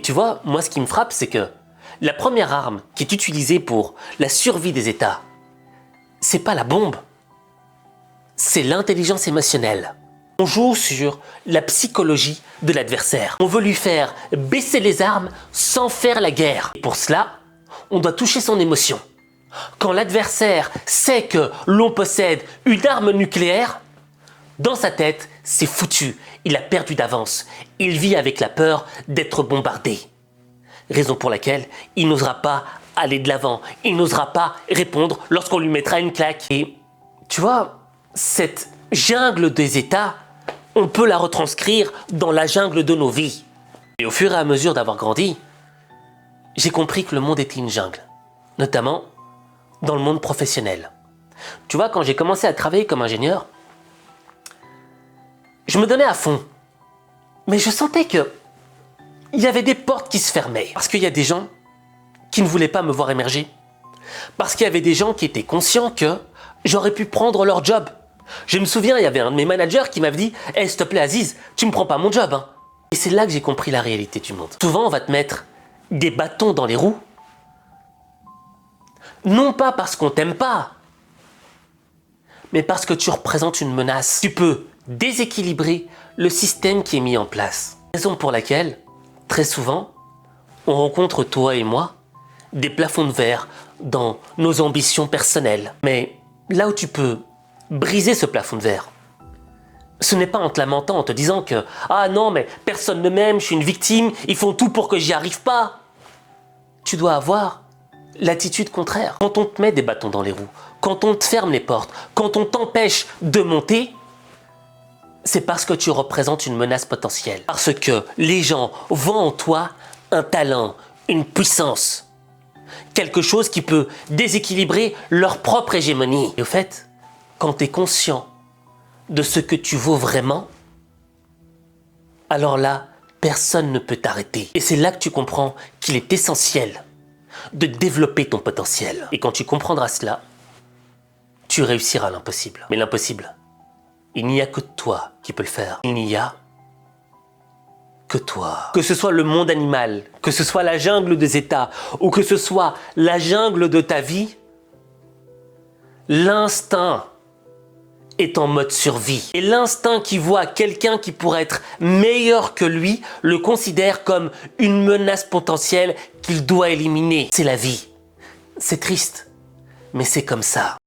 tu vois, moi ce qui me frappe, c'est que la première arme qui est utilisée pour la survie des États, c'est pas la bombe, c'est l'intelligence émotionnelle. On joue sur la psychologie de l'adversaire. On veut lui faire baisser les armes sans faire la guerre. Et pour cela, on doit toucher son émotion. Quand l'adversaire sait que l'on possède une arme nucléaire, dans sa tête, c'est foutu. Il a perdu d'avance. Il vit avec la peur d'être bombardé. Raison pour laquelle il n'osera pas aller de l'avant. Il n'osera pas répondre lorsqu'on lui mettra une claque. Et tu vois, cette jungle des États, on peut la retranscrire dans la jungle de nos vies. Et au fur et à mesure d'avoir grandi, j'ai compris que le monde était une jungle. Notamment dans le monde professionnel. Tu vois, quand j'ai commencé à travailler comme ingénieur, je me donnais à fond. Mais je sentais que il y avait des portes qui se fermaient. Parce qu'il y a des gens qui ne voulaient pas me voir émerger. Parce qu'il y avait des gens qui étaient conscients que j'aurais pu prendre leur job. Je me souviens, il y avait un de mes managers qui m'avait dit « Hey, s'il te plaît Aziz, tu me prends pas mon job. Hein. » Et c'est là que j'ai compris la réalité du monde. Souvent, on va te mettre des bâtons dans les roues. Non pas parce qu'on t'aime pas, mais parce que tu représentes une menace. Tu peux déséquilibrer le système qui est mis en place. Raison pour laquelle, très souvent, on rencontre, toi et moi, des plafonds de verre dans nos ambitions personnelles. Mais là où tu peux briser ce plafond de verre, ce n'est pas en te lamentant, en te disant que « Ah non, mais personne ne m'aime, je suis une victime, ils font tout pour que j'y arrive pas ». Tu dois avoir l'attitude contraire. Quand on te met des bâtons dans les roues, quand on te ferme les portes, quand on t'empêche de monter, c'est parce que tu représentes une menace potentielle. Parce que les gens voient en toi un talent, une puissance, quelque chose qui peut déséquilibrer leur propre hégémonie. Et au fait, quand tu es conscient de ce que tu vaux vraiment, alors là, personne ne peut t'arrêter. Et c'est là que tu comprends qu'il est essentiel de développer ton potentiel. Et quand tu comprendras cela, tu réussiras l'impossible. Mais l'impossible, il n'y a que toi qui peux le faire. Il n'y a que toi. Que ce soit le monde animal, que ce soit la jungle des États, ou que ce soit la jungle de ta vie, l'instinct est en mode survie. Et l'instinct qui voit quelqu'un qui pourrait être meilleur que lui, le considère comme une menace potentielle qu'il doit éliminer. C'est la vie. C'est triste, mais c'est comme ça.